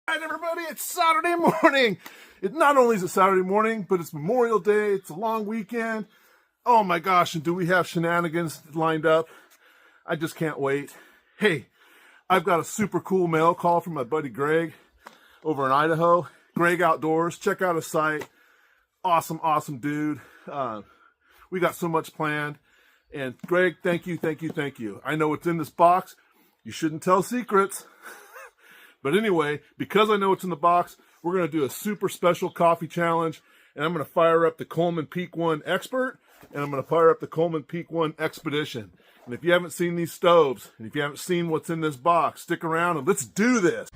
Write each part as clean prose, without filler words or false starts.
Alright everybody, it's Saturday morning. It not only is it Saturday morning, but it's Memorial Day, it's a long weekend. Oh my gosh, and do we have shenanigans lined up? I just can't wait. Hey, I've got a super cool mail call from my buddy Greg over in Idaho. Greg Outdoors, check out his site. Awesome dude. We got so much planned. And Greg, thank you. I know what's in this box. You shouldn't tell secrets. But anyway, because I know what's in the box, we're going to do a super special coffee challenge. And I'm going to fire up the Coleman Peak 1 Expert. And I'm going to fire up the Coleman Peak 1 Expedition. And if you haven't seen these stoves, and if you haven't seen what's in this box, stick around and let's do this.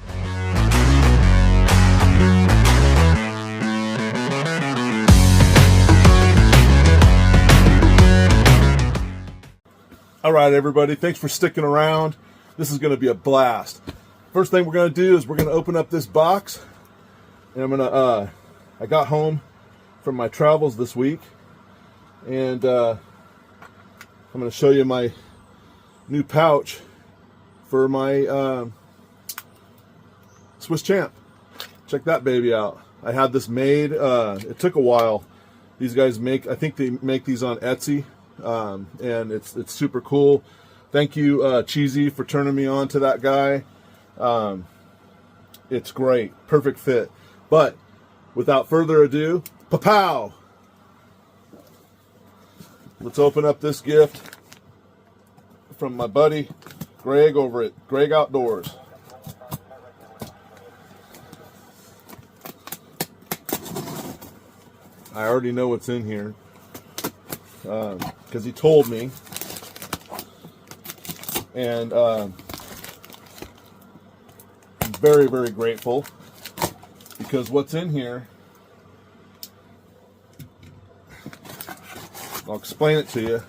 All right, everybody, thanks for sticking around. This is going to be a blast. First thing we're going to do is we're going to open up this box. And I'm going to, I got home from my travels this week. And I'm going to show you my new pouch for my Swiss Champ. Check that baby out. I had this made. It took a while. These guys I think they make these on Etsy. And it's super cool. Thank you, Cheesy, for turning me on to that guy. It's great. Perfect fit. But without further ado, pa-pow! Let's open up this gift from my buddy Greg over at Greg Outdoors. I already know what's in here because he told me. And I'm very grateful because what's in here, I'll explain it to you.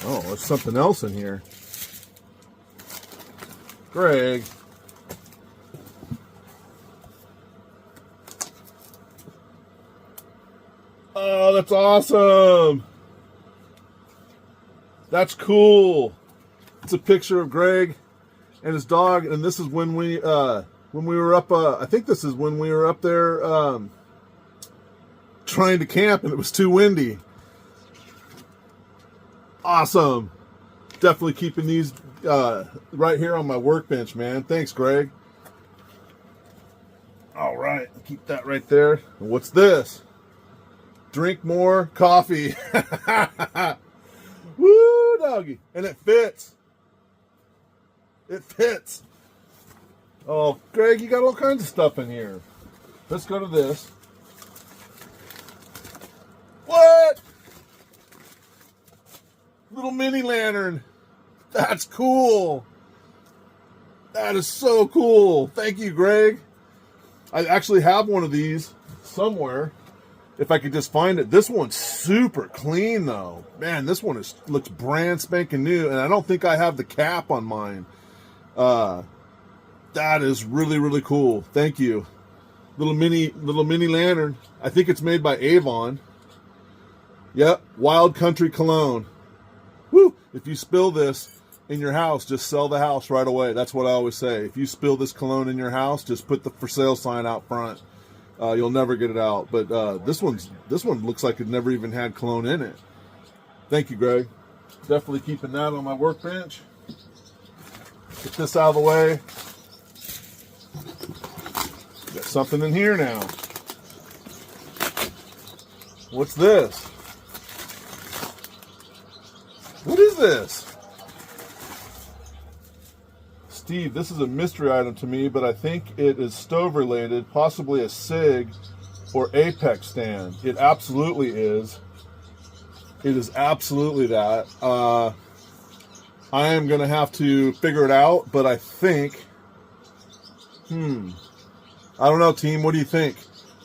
Oh, there's something else in here. Greg. Oh, that's awesome. That's cool. It's a picture of Greg and his dog, and this is when we were up. I think this is when we were up there trying to camp, and it was too windy. Awesome. Definitely keeping these right here on my workbench, man. Thanks, Greg. All right, keep that right there. And what's this? Drink more coffee. Woo, doggy. And it fits. It fits. Oh, Greg, you got all kinds of stuff in here. Let's go to this. What? Little mini lantern. That's cool. That is so cool. Thank you, Greg. I actually have one of these somewhere. If I could just find it. This one's super clean, though. Man, this one looks brand spanking new, and I don't think I have the cap on mine. That is really cool. Thank you. Little mini lantern. I think it's made by Avon. Yep, Wild Country Cologne. Woo! If you spill this in your house, just sell the house right away. That's what I always say. If you spill this cologne in your house, just put the for sale sign out front. You'll never get it out. But this one looks like it never even had cologne in it. Thank you, Greg. Definitely keeping that on my workbench. Get this out of the way. Got something in here now. What's this? What is this? Steve, this is a mystery item to me, but I think it is stove related, possibly a SIG or Apex stand. It absolutely is. It is absolutely that. I am going to have to figure it out, but I think, I don't know, team, what do you think?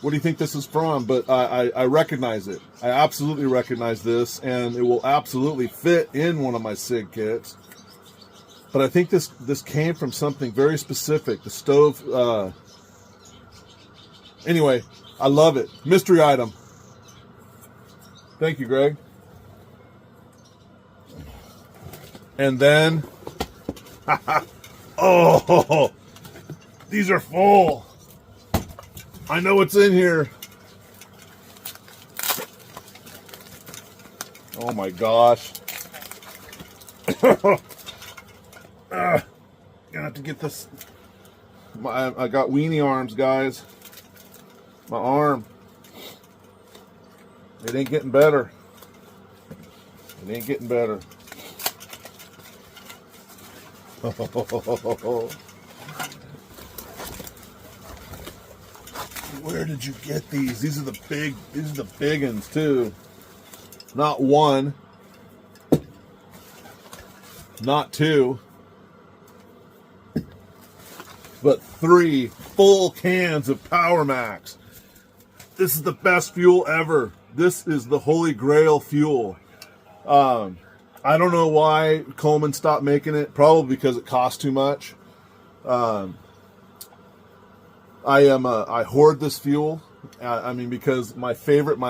What do you think this is from? But I recognize it. I absolutely recognize this, and it will absolutely fit in one of my SIG kits. But I think this came from something very specific. The stove. Anyway, I love it. Mystery item. Thank you, Greg. And then Oh, these are full. I know what's in here. Oh my gosh. Gonna have to get this. I got weenie arms, guys. My arm. It ain't getting better. It ain't getting better. Where did you get these? These are the big ones too. Not one, not two, but 3 full cans of Power Max. This is the best fuel ever. This is the holy grail fuel. I don't know why Coleman stopped making it. Probably because it costs too much. I hoard this fuel. I mean, because my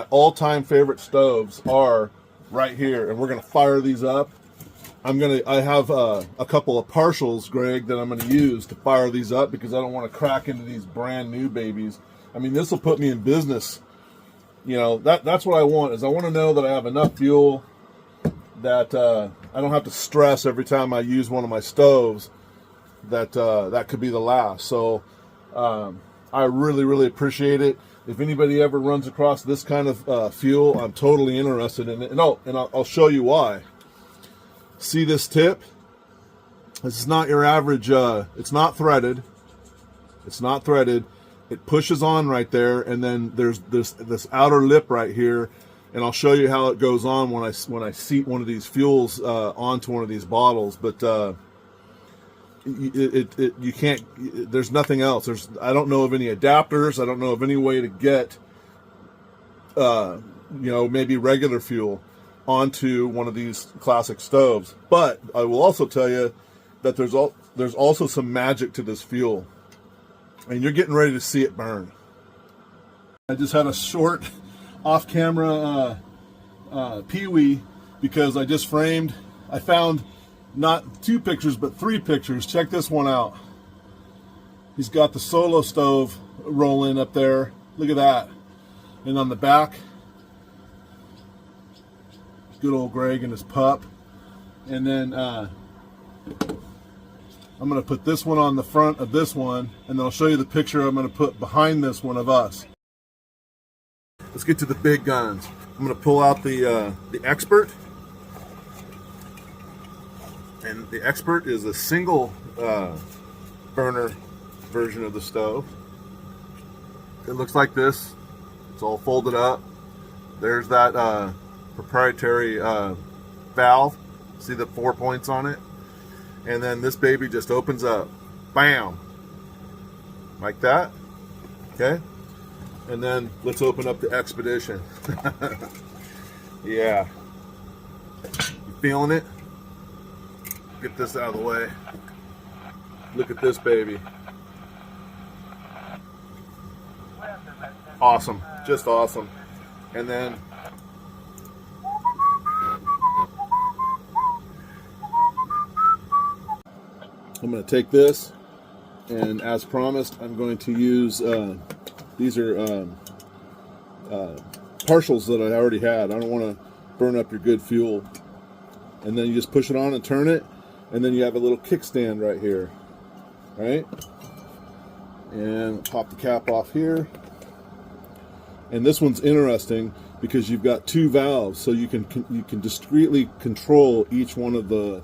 all-time favorite stoves are right here, and we're gonna fire these up. I have a couple of partials, Greg, that I'm gonna use to fire these up because I don't want to crack into these brand new babies. I mean, this will put me in business. You know, that's what I want. Is I want to know that I have enough fuel that I don't have to stress every time I use one of my stoves that that could be the last. So I really, really appreciate it. If anybody ever runs across this kind of fuel, I'm totally interested in it. And I'll show you why. See this tip? This is not your average, it's not threaded. It's not threaded. It pushes on right there, and then there's this outer lip right here, and I'll show you how it goes on when I seat one of these fuels onto one of these bottles. But you can't. There's nothing else. I don't know of any adapters. I don't know of any way to get maybe regular fuel onto one of these classic stoves. But I will also tell you that there's also some magic to this fuel. And you're getting ready to see it burn. I just had a short off-camera pee-wee because I found not 2 pictures, but 3 pictures. Check this one out. He's got the solo stove rolling up there. Look at that. And on the back, good old Greg and his pup. And then I'm going to put this one on the front of this one, and then I'll show you the picture I'm going to put behind this one of us. Let's get to the big guns. I'm going to pull out the Expert. And the Expert is a single burner version of the stove. It looks like this. It's all folded up. There's that proprietary valve. See the 4 points on it? And then this baby just opens up. Bam! Like that. Okay? And then let's open up the Expedition. Yeah. You feeling it? Get this out of the way. Look at this baby. Awesome. Just awesome. And then I'm going to take this, and as promised, I'm going to use, these are partials that I already had. I don't want to burn up your good fuel. And then you just push it on and turn it, and then you have a little kickstand right here, right? And pop the cap off here. And this one's interesting because you've got 2 valves, so you can discreetly control each one of the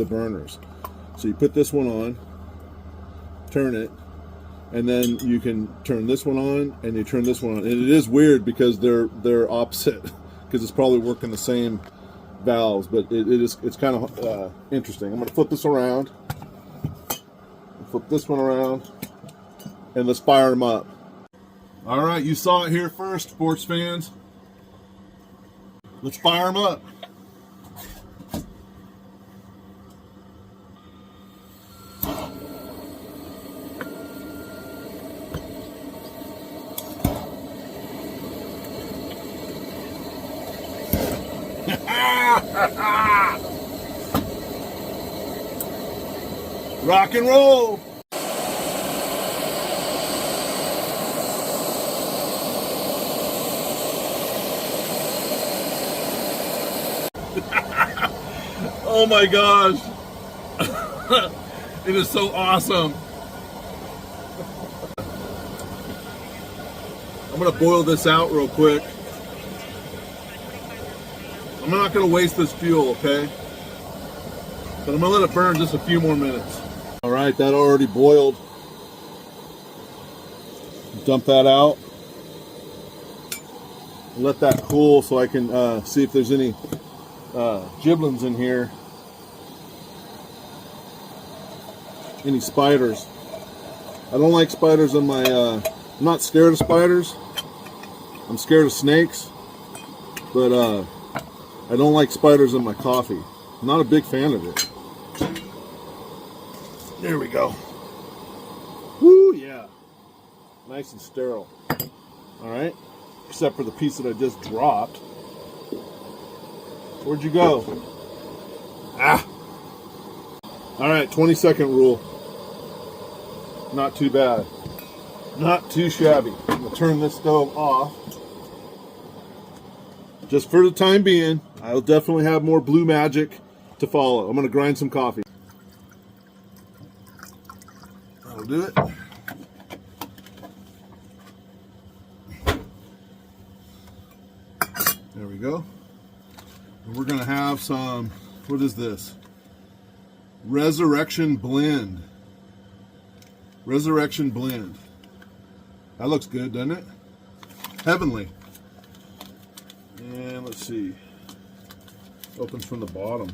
burners. So you put this one on, turn it, and then you can turn this one on, and you turn this one on. And it is weird because they're opposite, because it's probably working the same valves, but it's kind of interesting. I'm going to flip this around, flip this one around, and let's fire them up. All right, you saw it here first, sports fans. Let's fire them up. Rock and roll. Oh my gosh. It is so awesome. I'm gonna boil this out real quick. I'm not gonna waste this fuel, okay? But I'm gonna let it burn just a few more minutes. All right, that already boiled. Dump that out. Let that cool so I can see if there's any giblins in here. Any spiders. I don't like spiders in my, I'm not scared of spiders. I'm scared of snakes. But I don't like spiders in my coffee. I'm not a big fan of it. There we go. Woo, yeah. Nice and sterile. All right. Except for the piece that I just dropped. Where'd you go? Ah. All right, 20-second rule. Not too bad. Not too shabby. I'm going to turn this stove off. Just for the time being. I'll definitely have more blue magic to follow. I'm going to grind some coffee. That'll do it. There we go. And we're going to have some, what is this? Resurrection Blend. Resurrection Blend. That looks good, doesn't it? Heavenly. And let's see. Opens from the bottom.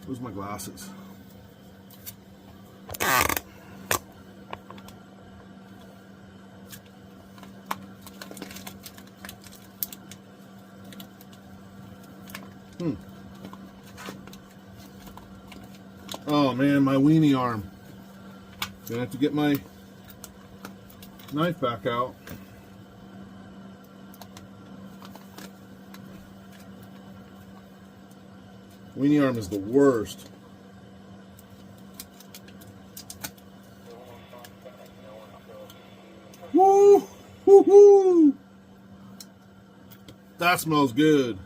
Where's my glasses? Oh man, my weenie arm. Gonna have to get my knife back out. Weenie arm is the worst. Woo! Woo hoo! That smells good.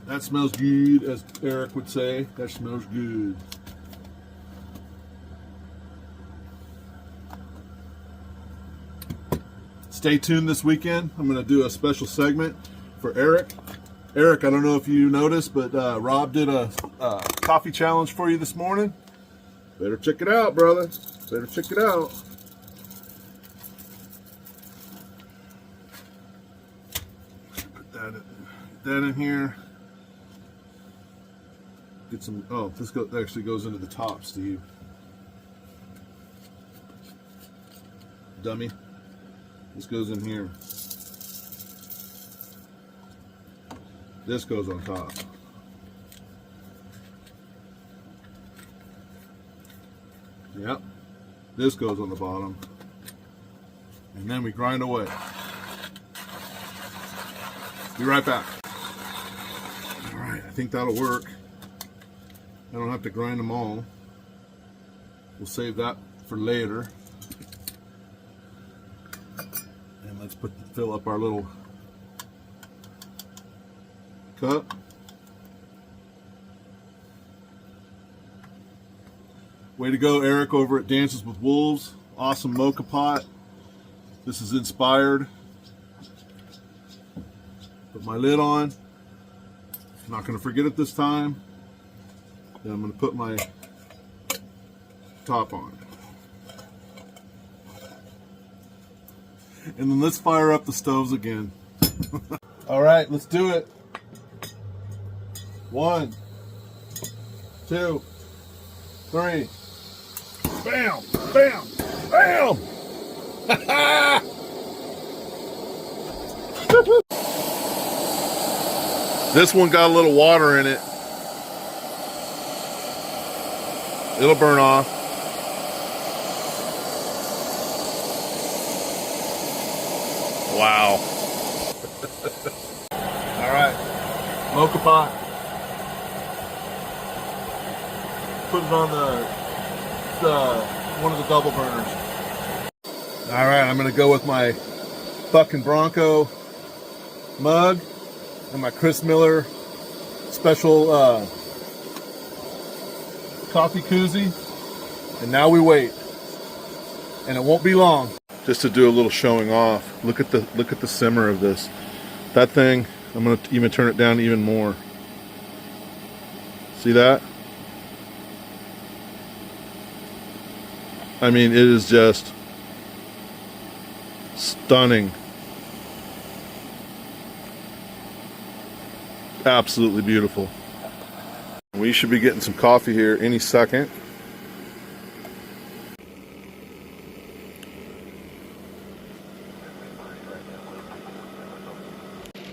That smells good, as Eric would say. That smells good. Stay tuned this weekend. I'm going to do a special segment for Eric. Eric, I don't know if you noticed, but Rob did a coffee challenge for you this morning. Better check it out, brother. Better check it out. Put that in here. Get some. Oh, this actually goes into the top, Steve. Dummy. This goes in here. This goes on top. Yep. This goes on the bottom. And then we grind away. Be right back. All right, I think that'll work. I don't have to grind them all. We'll save that for later. And let's fill up our little cup. Way to go, Eric, over at Dances with Wolves. Awesome Moka pot. This is inspired. Put my lid on. I'm not going to forget it this time. Then I'm going to put my top on. And then let's fire up the stoves again. All right, let's do it. 1, 2, 3. Bam! Bam! Bam! This one got a little water in it. It'll burn off. Wow. All right, Moka pot. put it on the one of the double burners. All right, I'm gonna go with my fucking Bronco mug and my Chris Miller special coffee koozie, and now we wait, and it won't be long. Just to do a little showing off. Look at the simmer of this. That thing, I'm gonna even turn it down even more. See that? I mean, it is just stunning. Absolutely beautiful. We should be getting some coffee here any second.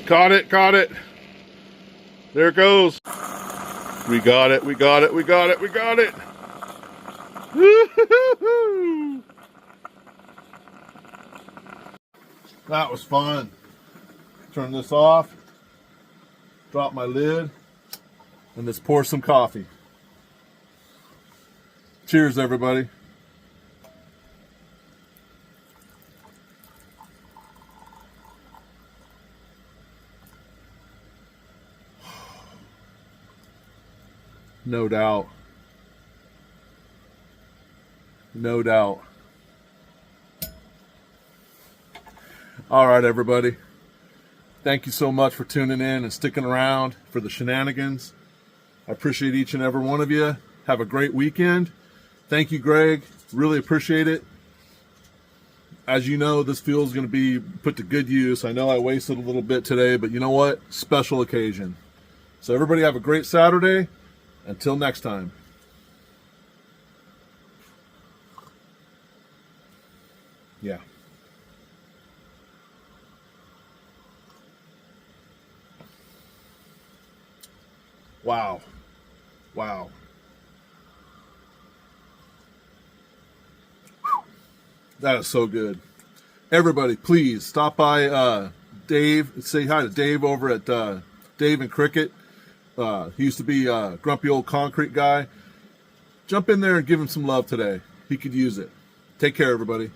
Caught it, caught it. There it goes. We got it, we got it, we got it, we got it. Woo-hoo-hoo-hoo. That was fun. Turn this off, drop my lid, and let's pour some coffee. Cheers, everybody. No doubt. No doubt. All right, everybody. Thank you so much for tuning in and sticking around for the shenanigans. I appreciate each and every one of you. Have a great weekend. Thank you, Greg. Really appreciate it. As you know, this fuel is going to be put to good use. I know I wasted a little bit today, but you know what? Special occasion. So everybody have a great Saturday. Until next time. Yeah. Wow. Wow. That is so good. Everybody, please stop by Dave. Say hi to Dave over at Dave and Cricket. He used to be a grumpy old concrete guy. Jump in there and give him some love today. He could use it. Take care, everybody.